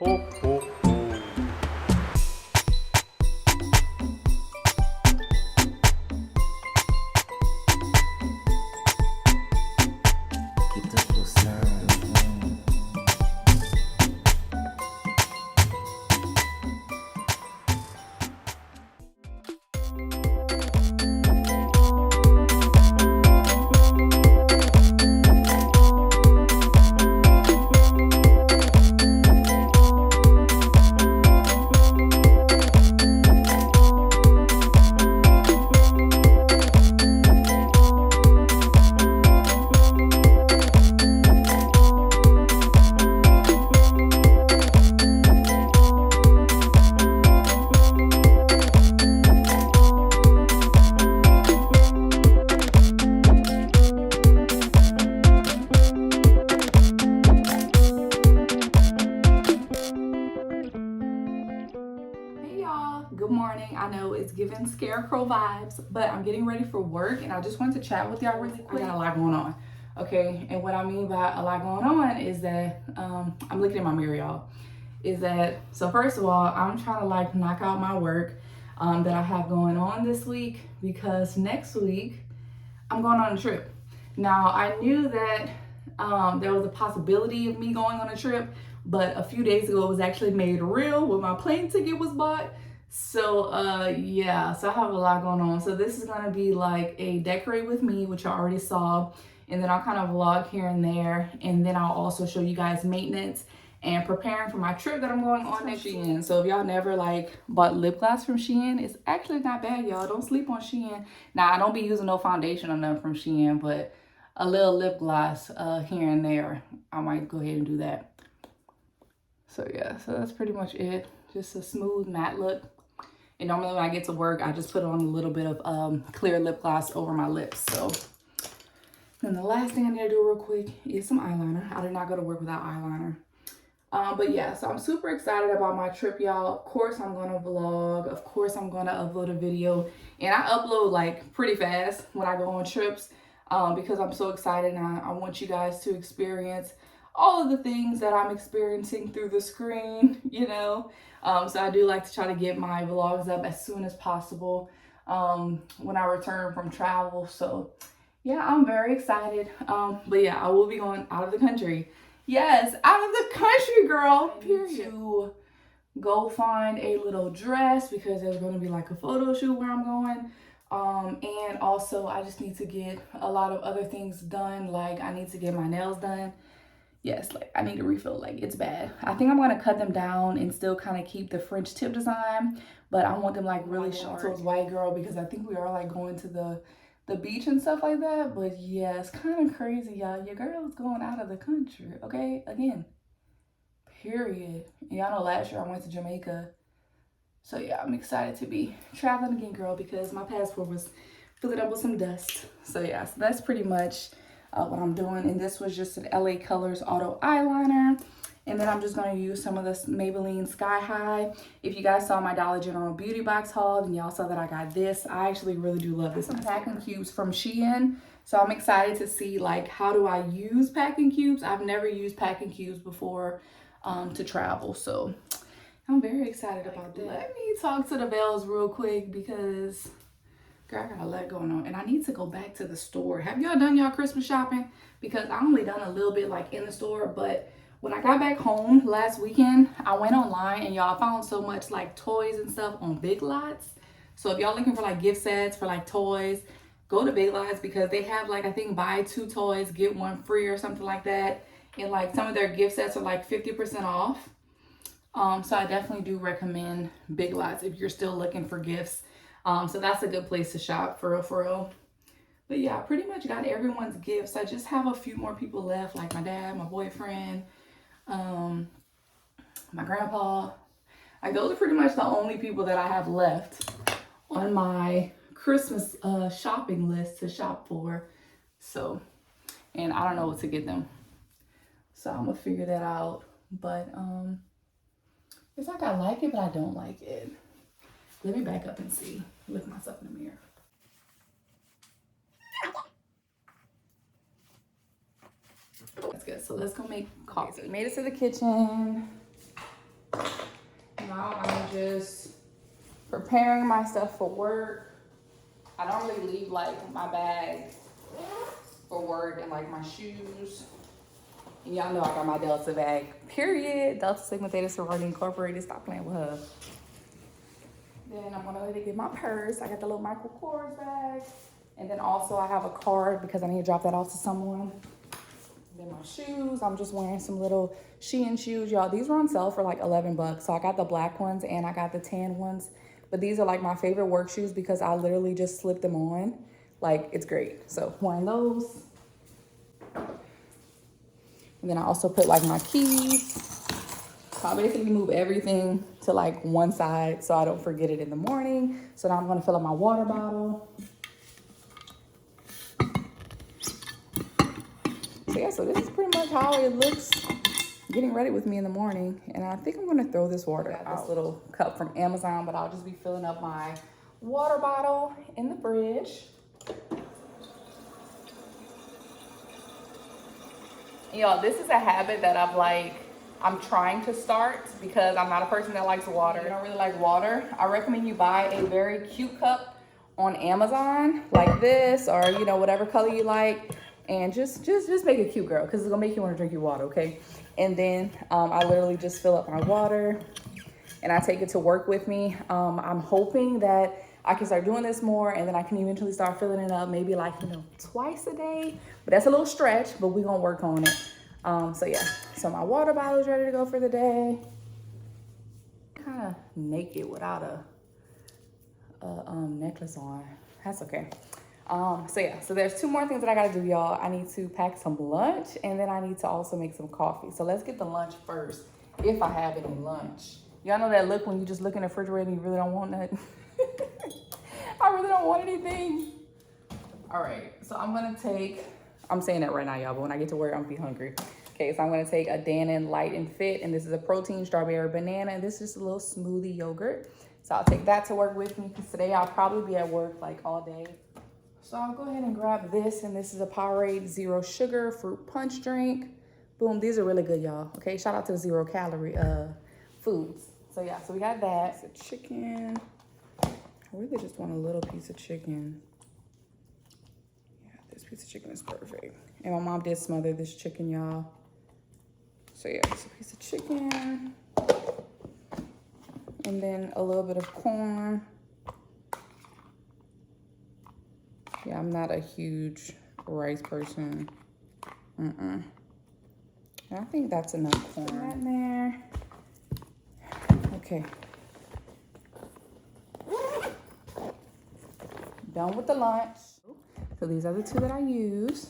Ho, ho, ho. Quita sound. Good morning. I know it's giving scarecrow vibes, but I'm getting ready for work and I just wanted to chat with y'all really quick. I got a lot going on, okay? And what I mean by a lot going on is that I'm looking in my mirror, y'all. So first of all, I'm trying to like knock out my work that I have going on this week, because next week I'm going on a trip. Now, I knew that there was a possibility of me going on a trip, but a few days ago it was actually made real when my plane ticket was bought. So yeah, so I have a lot going on. So this is gonna be like a decorate with me, which I already saw, and then I'll kind of vlog here and there, and then I'll also show you guys maintenance and preparing for my trip that I'm going on next Shein. So if y'all never like bought lip gloss from Shein, it's actually not bad, y'all. Don't sleep on Shein. Now, I don't be using no foundation or nothing from Shein, but a little lip gloss here and there, I might go ahead and do that. So yeah, so that's pretty much it. Just a smooth matte look. And normally when I get to work, I just put on a little bit of clear lip gloss over my lips. So then the last thing I need to do real quick is some eyeliner. I did not go to work without eyeliner. But yeah, so I'm super excited about my trip, y'all. Of course I'm gonna vlog. Of course I'm gonna upload a video. And I upload like pretty fast when I go on trips because I'm so excited and I want you guys to experience all of the things that I'm experiencing through the screen, you know. So I do like to try to get my vlogs up as soon as possible when I return from travel. So yeah, I'm very excited. But yeah, I will be going out of the country. Yes, out of the country, girl, period. To go find a little dress because there's going to be like a photo shoot where I'm going. And also I just need to get a lot of other things done. Like I need to get my nails done. Yes, like I need to refill, like it's bad. I think I'm gonna cut them down and still kind of keep the French tip design, but I want them like really short. So it's white girl because I think we are like going to the beach and stuff like that. But yeah, it's kind of crazy, y'all. Your girl's going out of the country, okay? Again, period. And y'all know last year I went to Jamaica. So yeah, I'm excited to be traveling again, girl, because my passport was filling up with some dust. So yeah, so that's pretty much what I'm doing. And this was just an LA Colors Auto Eyeliner. And then I'm just going to use some of this Maybelline Sky High. If you guys saw my Dollar General beauty box haul, then y'all saw that I got this. I actually really do love this. Some packing cubes from Shein. So I'm excited to see like how do I use packing cubes. I've never used packing cubes before to travel. So I'm very excited about that. Let me talk to the Bells real quick because girl, I got a lot going on and I need to go back to the store. Have y'all done y'all Christmas shopping? Because I only done a little bit like in the store, but when I got back home last weekend, I went online and y'all found so much like toys and stuff on Big Lots. So if y'all looking for like gift sets for like toys, go to Big Lots because they have like, I think buy 2 toys, get 1 free or something like that. And like some of their gift sets are like 50% off. So I definitely do recommend Big Lots if you're still looking for gifts. So that's a good place to shop for real. But yeah, I pretty much got everyone's gifts. I just have a few more people left, like my dad, my boyfriend, my grandpa. Like those are pretty much the only people that I have left on my Christmas shopping list to shop for. So, and I don't know what to get them. So I'm gonna figure that out. But it's like I like it, but I don't like it. Let me back up and see. Look myself in the mirror. That's good. So let's go make coffee. So we made it to the kitchen. Now I'm just preparing my stuff for work. I don't really leave like my bag for work and like my shoes. And y'all know I got my Delta bag, period. Delta Sigma Theta Sorority Incorporated. Stop playing with her. Then I'm gonna let it get my purse. I got the little Michael Kors bag. And then also I have a card because I need to drop that off to someone. And then my shoes, I'm just wearing some little Shein shoes, y'all. These were on sale for like 11 bucks. So I got the black ones and I got the tan ones. But these are like my favorite work shoes because I literally just slip them on. Like, it's great. So wearing those. And then I also put like my keys. So I basically move everything to like one side so I don't forget it in the morning. So now I'm gonna fill up my water bottle. So yeah, so this is pretty much how it looks getting ready with me in the morning. And I think I'm gonna throw this water out. This little cup from Amazon, but I'll just be filling up my water bottle in the fridge. Y'all, this is a habit that I'm trying to start because I'm not a person that likes water. I don't really like water. I recommend you buy a very cute cup on Amazon like this, or you know, whatever color you like, and just make it cute, girl, because it's gonna make you want to drink your water, okay? And then I literally just fill up my water and I take it to work with me. I'm hoping that I can start doing this more, and then I can eventually start filling it up, maybe like, you know, twice a day. But that's a little stretch, but we're gonna work on it. So yeah, so my water bottle is ready to go for the day. Kind of naked without a necklace on. That's okay. So yeah, so there's two more things that I gotta do, y'all. I need to pack some lunch, and then I need to also make some coffee. So let's get the lunch first, if I have any lunch. Y'all know that look when you just look in the refrigerator and you really don't want nothing? I really don't want anything. All right, so I'm saying that right now, y'all, but when I get to work, I'm gonna be hungry. Okay, so I'm gonna take a Dannon Light and Fit, and this is a protein strawberry banana, and this is just a little smoothie yogurt. So I'll take that to work with me, because today I'll probably be at work like all day. So I'll go ahead and grab this, and this is a Powerade Zero Sugar Fruit Punch Drink. Boom, these are really good, y'all. Okay, shout out to the 0 calorie foods. So yeah, so we got that. It's chicken. I really just want a little piece of chicken. Yeah, this piece of chicken is perfect. And my mom did smother this chicken, y'all. So yeah, it's a piece of chicken. And then a little bit of corn. Yeah, I'm not a huge rice person. And I think that's enough corn. Put that in there. Okay. Done with the lunch. So these are the two that I use.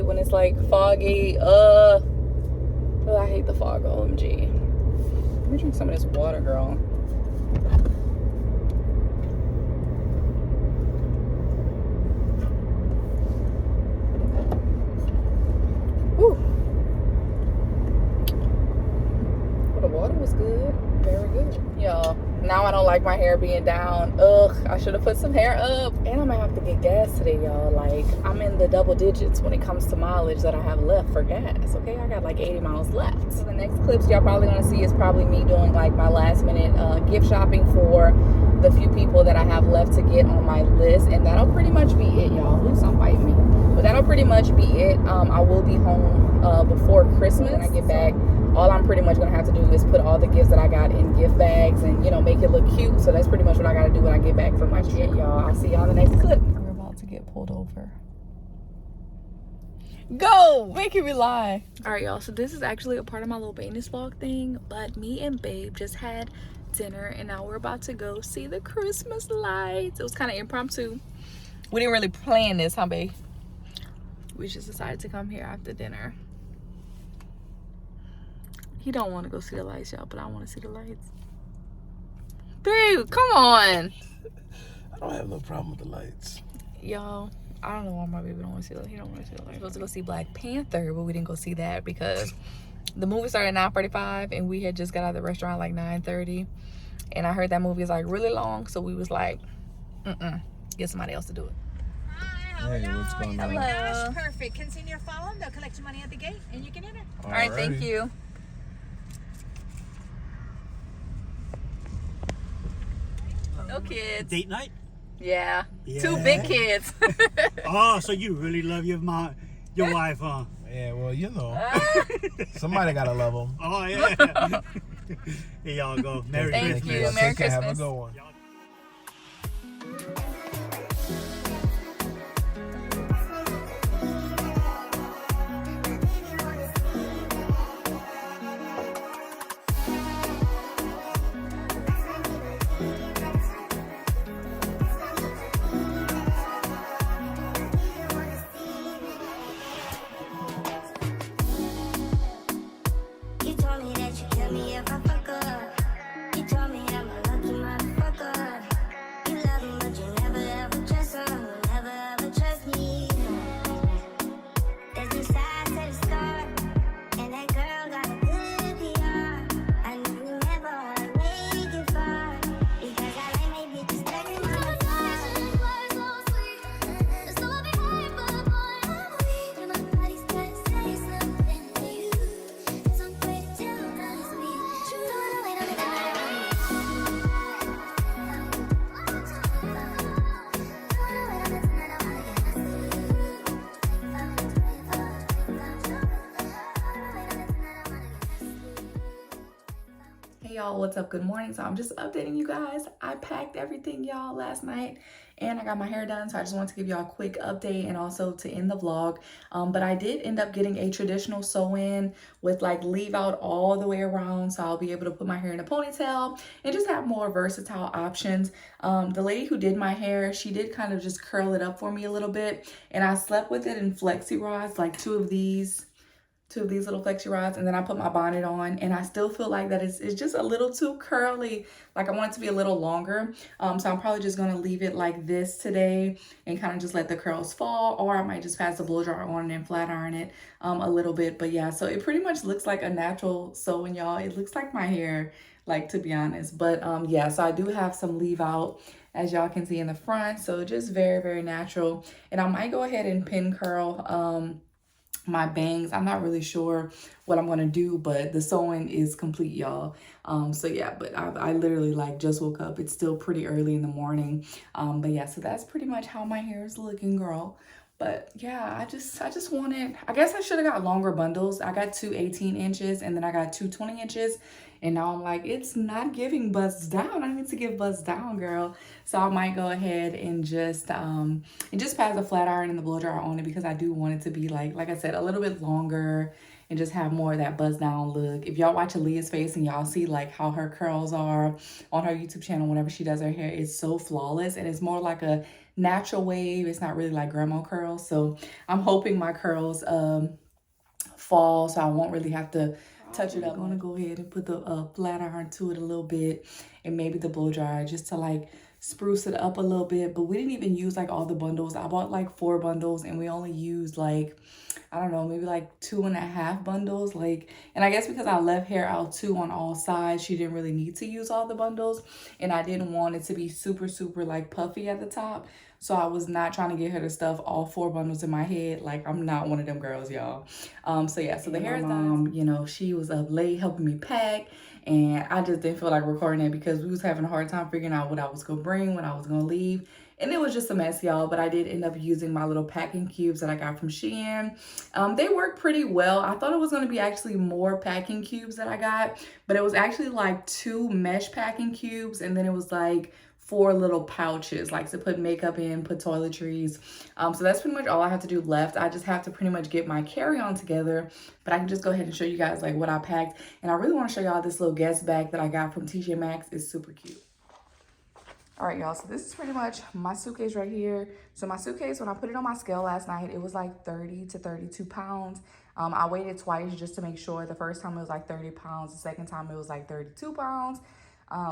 When it's like foggy, I hate the fog. OMG. Let me drink some of this water, girl. Whew. Well, the water was good. Very good. Y'all, now I don't like my hair being down. Ugh, I should have put some hair up. And I'm gonna have to get gas today, y'all. Like, I'm in the double digits when it comes to mileage that I have left for gas, okay? I got like 80 miles left. So the next clips y'all probably gonna see is probably me doing like my last minute gift shopping for the few people that I have left to get on my list. And that'll pretty much be it, y'all. Oops, I'm biting me. But that'll pretty much be it. I will be home before Christmas when I get back. all I'm pretty much gonna have to do is put all the gifts that I got in gift bags and, you know, make it look cute. So that's pretty much what I gotta do when I get back from my trip, y'all. I'll see y'all in the next clip. We're about to get pulled over. Go! Making me lie. All right, y'all. So this is actually a part of my little bonus vlog thing. But me and Babe just had dinner, and now we're about to go see the Christmas lights. It was kind of impromptu. We didn't really plan this, huh, Babe? We just decided to come here after dinner. He don't want to go see the lights, y'all, but I want to see the lights. Babe, come on. I don't have no problem with the lights. Y'all, I don't know why my baby don't want to see the lights. He don't want to see the lights. We're supposed to go see Black Panther, but we didn't go see that because the movie started at 9:45 and we had just got out of the restaurant like 9:30. And I heard that movie is like really long, so we was like, get somebody else to do it. Hey, what's going on? Hello. Perfect. Continue to follow them. They'll collect your money at the gate and you can enter. All right, thank you. No kids. Date night? Yeah. Yeah. 2 big kids. Oh, so you really love your wife, huh? Yeah, well, you know, somebody gotta love them. Oh, yeah. Here y'all go. Merry Thank Christmas. you. Y'all Merry take care. Have a Christmas. good one. Y'all, what's up? Good morning. So I'm just updating you guys. I packed everything, y'all, last night and I got my hair done, so I just want to give y'all a quick update and also to end the vlog. But I did end up getting a traditional sew-in with like leave out all the way around, so I'll be able to put my hair in a ponytail and just have more versatile options. The lady who did my hair, she did kind of just curl it up for me a little bit, and I slept with it in flexi rods, like two of these little flexi rods, and then I put my bonnet on, and I still feel like that it's just a little too curly. Like I want it to be a little longer. So I'm probably just gonna leave it like this today and kind of just let the curls fall, or I might just pass the blow dryer on and flat iron it a little bit. But yeah, so it pretty much looks like a natural sewing, y'all. It looks like my hair, like, to be honest. But yeah, so I do have some leave out, as y'all can see in the front, so just very, very natural. And I might go ahead and pin curl my bangs. I'm not really sure what I'm gonna do, but the sewing is complete, y'all. So yeah, but I literally like just woke up. It's still pretty early in the morning. But yeah, so that's pretty much how my hair is looking, girl. But yeah, I just wanted, I guess I should have got longer bundles. I got 2 18 inches and then I got 2 20 inches. And now I'm like, it's not giving buzz down. I need to give buzz down, girl. So I might go ahead and just pass the flat iron and the blow dryer on it, because I do want it to be like I said, a little bit longer and just have more of that buzz down look. If y'all watch Aaliyah's face and y'all see like how her curls are on her YouTube channel whenever she does her hair, it's so flawless and it's more like a natural wave. It's not really like grandma curls. So I'm hoping my curls fall, so I won't really have to touch it up. I'm gonna go ahead and put the flat iron to it a little bit, and maybe the blow dryer, just to like spruce it up a little bit. But we didn't even use like all the bundles. I bought like 4 bundles and we only used like, I don't know, maybe like 2.5 bundles. Like, and I guess because I left hair out too on all sides, she didn't really need to use all the bundles, and I didn't want it to be super like puffy at the top. So I was not trying to get her to stuff all 4 bundles in my head. Like, I'm not one of them girls, y'all. So yeah, so the hair is done. You know, she was up late helping me pack, and I just didn't feel like recording it because we was having a hard time figuring out what I was gonna bring, when I was gonna leave. And it was just a mess, y'all, but I did end up using my little packing cubes that I got from Shein. They work pretty well. I thought it was gonna be actually more packing cubes that I got, but it was actually like 2 mesh packing cubes, and then it was like 4 little pouches, like to put makeup in, put toiletries. So that's pretty much all I have to do left. I just have to pretty much get my carry-on together, but I can just go ahead and show you guys like what I packed. And I really want to show y'all this little guest bag that I got from TJ Maxx. It's super cute. All right, y'all, so this is pretty much my suitcase right here. So my suitcase, when I put it on my scale last night, it was like 30 to 32 pounds. I weighed it twice just to make sure. The first time it was like 30 pounds. The second time it was like 32 pounds.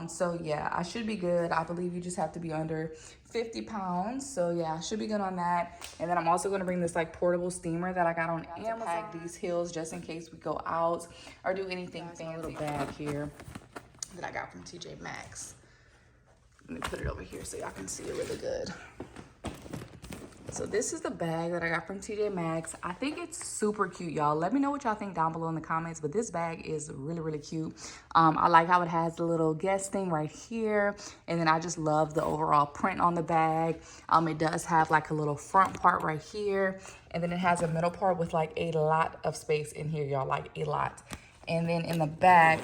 So yeah, I should be good. I believe you just have to be under 50 pounds. So yeah, I should be good on that. And then I'm also going to bring this like portable steamer that I got on Amazon. To pack these heels just in case we go out or do anything fancy. A little bag here that I got from TJ Maxx. Let me put it over here so y'all can see it really good. So this is the bag that I got from TJ Maxx. I think it's super cute, y'all. Let me know what y'all think down below in the comments, but this bag is really, really cute. I like how it has the little guest thing right here, and then I just love the overall print on the bag. It does have like a little front part right here, and then it has a middle part with like a lot of space in here, y'all, like a lot. And then in the back,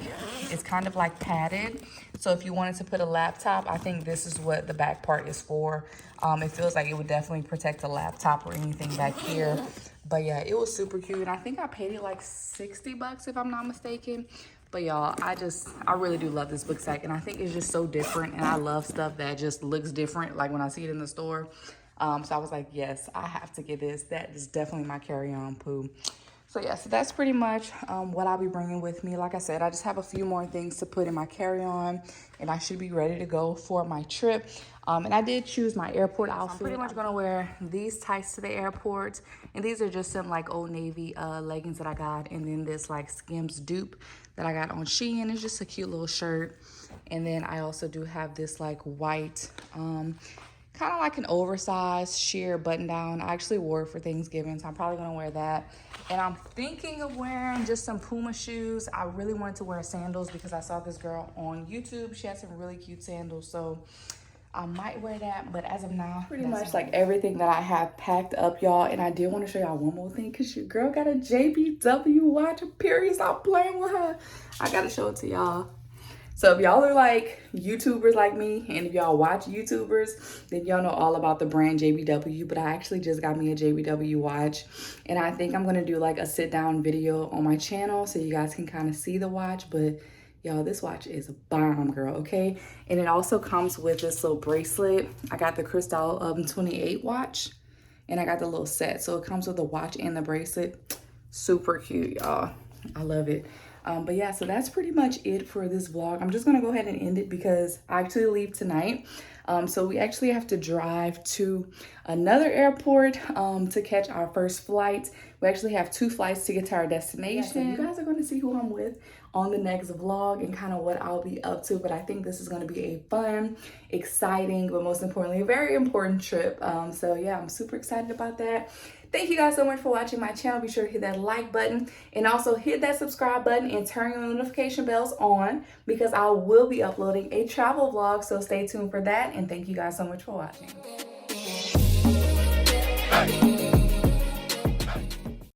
it's kind of like padded. So if you wanted to put a laptop, I think this is what the back part is for. It feels like it would definitely protect a laptop or anything back here. But yeah, it was super cute. And I think I paid it like 60 bucks if I'm not mistaken. But y'all, I really do love this book sack. And I think it's just so different. And I love stuff that just looks different, like when I see it in the store. So I was like, yes, I have to get this. That is definitely my carry-on poo. So yeah, so that's pretty much what I'll be bringing with me. Like I said, I just have a few more things to put in my carry-on, and I should be ready to go for my trip. And I did choose my airport outfit. I'm pretty much gonna wear these tights to the airport, and these are just some like Old Navy leggings that I got, and then this like Skims dupe that I got on Shein. It's just a cute little shirt. And then I also do have this like white, kind of like an oversized sheer button down. I actually wore it for Thanksgiving, so I'm probably gonna wear that. And I'm thinking of wearing just some Puma shoes. I really wanted to wear sandals because I saw this girl on YouTube. She had some really cute sandals, so I might wear that. But as of now, pretty much like everything that I have packed up, y'all. And I did want to show y'all one more thing because your girl got a JBW watch. Period. Stop playing with her. I gotta show it to y'all. So if y'all are like YouTubers like me, and if y'all watch YouTubers, then y'all know all about the brand JBW. But I actually just got me a JBW watch, and I think I'm gonna do like a sit down video on my channel so you guys can kind of see the watch. But y'all, this watch is a bomb, girl, okay? And it also comes with this little bracelet. I got the Crystal 28 watch, and I got the little set. So it comes with the watch and the bracelet. Super cute, y'all. I love it. But yeah, so that's pretty much it for this vlog. I'm just gonna go ahead and end it because I actually leave tonight. So we actually have to drive to another airport to catch our first flight. We actually have 2 flights to get to our destination. Yeah, so you guys are gonna see who I'm with on the next vlog and kind of what I'll be up to. But I think this is gonna be a fun, exciting, but most importantly, a very important trip. So yeah, I'm super excited about that. Thank you guys so much for watching my channel. Be sure to hit that like button and also hit that subscribe button and turn your notification bells on because I will be uploading a travel vlog. So stay tuned for that. And thank you guys so much for watching.